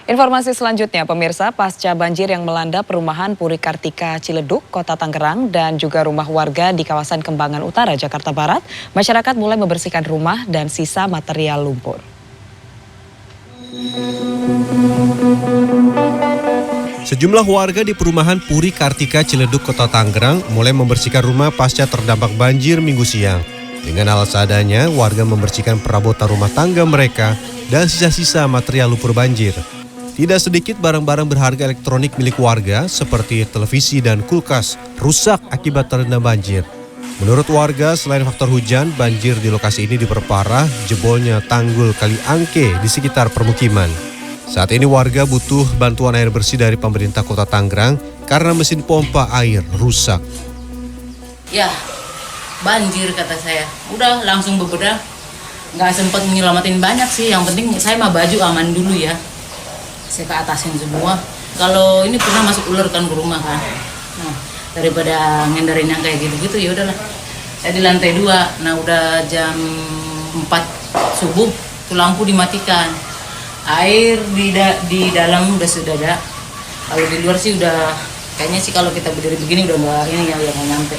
Informasi selanjutnya, pemirsa, pasca banjir yang melanda perumahan Puri Kartika Ciledug, Kota Tangerang, dan juga rumah warga di kawasan Kembangan Utara, Jakarta Barat, masyarakat mulai membersihkan rumah dan sisa material lumpur. Sejumlah warga di perumahan Puri Kartika Ciledug, Kota Tangerang, mulai membersihkan rumah pasca terdampak banjir Minggu siang. Dengan alat seadanya, warga membersihkan perabotan rumah tangga mereka dan sisa-sisa material lumpur banjir. Tidak sedikit barang-barang berharga elektronik milik warga seperti televisi dan kulkas rusak akibat terendam banjir. Menurut warga, selain faktor hujan, banjir di lokasi ini diperparah jebolnya tanggul Kali Angke di sekitar permukiman. Saat ini warga butuh bantuan air bersih dari pemerintah Kota Tangerang karena mesin pompa air rusak. Ya, banjir kata saya. Udah langsung beberapa, nggak sempat menyelamatin banyak sih. Yang penting saya mah baju aman dulu ya. Saya ke atasin semua. Kalau ini pernah masuk ular kan ke rumah kan. Nah, daripada ngendarin yang kayak gitu-gitu ya udahlah. Saya di lantai 2. Nah, udah jam 4 subuh tuh lampu dimatikan. Air di dalam udah sudah ada. Kalau di luar sih udah kayaknya sih kalau kita berdiri begini udah nggak ini yang nyampe.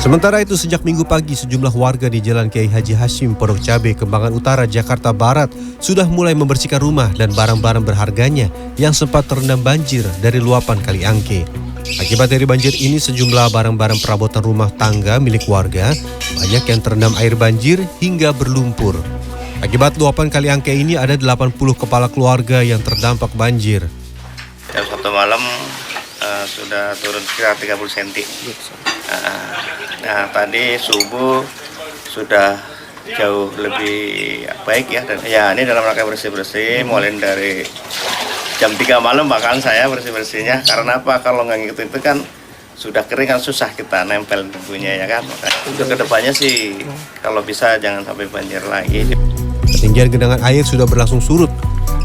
Sementara itu sejak Minggu pagi sejumlah warga di Jalan Kiai Haji Hashim, Pondok Cabe, Kembangan Utara, Jakarta Barat sudah mulai membersihkan rumah dan barang-barang berharganya yang sempat terendam banjir dari luapan Kali Angke. Akibat dari banjir ini sejumlah barang-barang perabotan rumah tangga milik warga banyak yang terendam air banjir hingga berlumpur. Akibat luapan Kali Angke ini ada 80 kepala keluarga yang terdampak banjir. Jam 1 malam sudah turun sekitar 30 cm. Nah, tadi subuh sudah jauh lebih baik ya. Dan ya ini dalam rangka bersih-bersih mulai dari jam 3 malam bahkan saya bersih-bersihnya. Karena apa? Kalau nggak ngikut itu kan sudah kering kan susah kita nempel debunya ya kan. Untuk kedepannya sih kalau bisa jangan sampai banjir lagi. Ketinggian genangan air sudah berlangsung surut.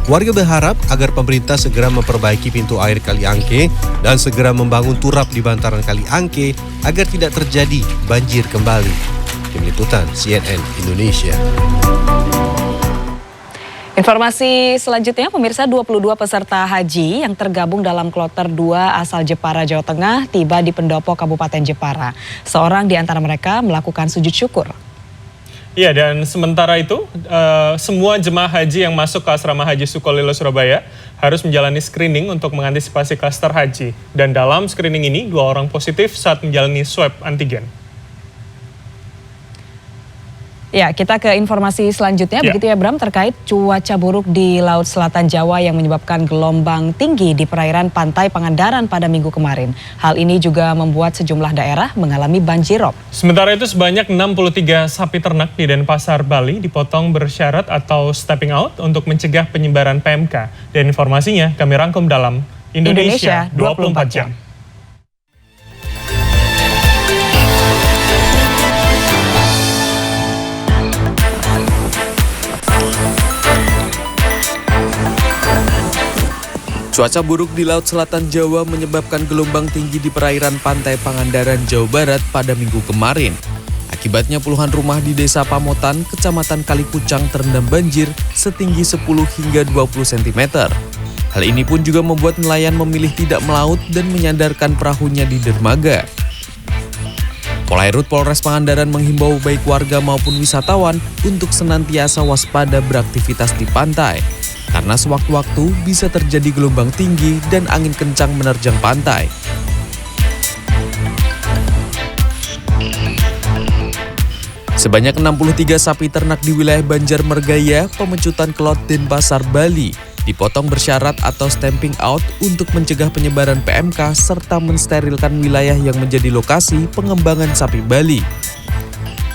Warga berharap agar pemerintah segera memperbaiki pintu air Kali Angke dan segera membangun turap di bantaran Kali Angke agar tidak terjadi banjir kembali. Tim Liputan CNN Indonesia. Informasi selanjutnya, pemirsa, 22 peserta haji yang tergabung dalam kloter 2 asal Jepara, Jawa Tengah tiba di Pendopo, Kabupaten Jepara. Seorang di antara mereka melakukan sujud syukur. Iya, dan sementara itu semua jemaah haji yang masuk ke asrama haji Sukolilo Surabaya harus menjalani screening untuk mengantisipasi klaster haji. Dan dalam screening ini 2 orang positif saat menjalani swab antigen. Ya, kita ke informasi selanjutnya, begitu ya Bram, terkait cuaca buruk di Laut Selatan Jawa yang menyebabkan gelombang tinggi di perairan Pantai Pangandaran pada Minggu kemarin. Hal ini juga membuat sejumlah daerah mengalami banjirop. Sementara itu sebanyak 63 sapi ternak di Denpasar, Bali dipotong bersyarat atau stepping out untuk mencegah penyebaran PMK. Dan informasinya kami rangkum dalam Indonesia 24 Jam. Cuaca buruk di Laut Selatan Jawa menyebabkan gelombang tinggi di perairan Pantai Pangandaran, Jawa Barat pada Minggu kemarin. Akibatnya puluhan rumah di Desa Pamotan, Kecamatan Kalipucang terendam banjir setinggi 10 hingga 20 cm. Hal ini pun juga membuat nelayan memilih tidak melaut dan menyandarkan perahunya di dermaga. Polairut Polres Pangandaran menghimbau baik warga maupun wisatawan untuk senantiasa waspada beraktivitas di pantai. Karena sewaktu-waktu bisa terjadi gelombang tinggi dan angin kencang menerjang pantai. Sebanyak 63 sapi ternak di wilayah Banjarmergaya, Pemecutan Kelot, Denpasar, Bali, dipotong bersyarat atau stamping out untuk mencegah penyebaran PMK serta mensterilkan wilayah yang menjadi lokasi pengembangan sapi Bali.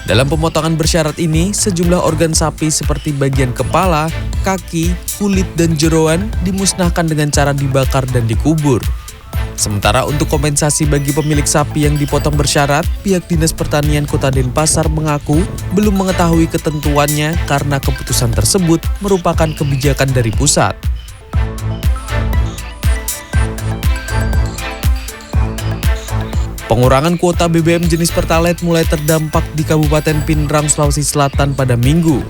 Dalam pemotongan bersyarat ini, sejumlah organ sapi seperti bagian kepala, kaki, kulit, dan jeroan dimusnahkan dengan cara dibakar dan dikubur. Sementara untuk kompensasi bagi pemilik sapi yang dipotong bersyarat, pihak Dinas Pertanian Kota Denpasar mengaku belum mengetahui ketentuannya karena keputusan tersebut merupakan kebijakan dari pusat. Pengurangan kuota BBM jenis Pertalite mulai terdampak di Kabupaten Pinrang, Sulawesi Selatan pada Minggu.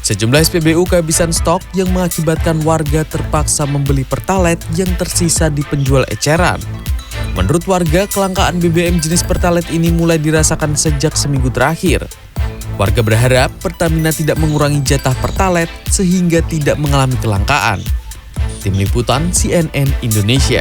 Sejumlah SPBU kehabisan stok yang mengakibatkan warga terpaksa membeli Pertalite yang tersisa di penjual eceran. Menurut warga, kelangkaan BBM jenis Pertalite ini mulai dirasakan sejak seminggu terakhir. Warga berharap Pertamina tidak mengurangi jatah Pertalite sehingga tidak mengalami kelangkaan. Tim Liputan CNN Indonesia.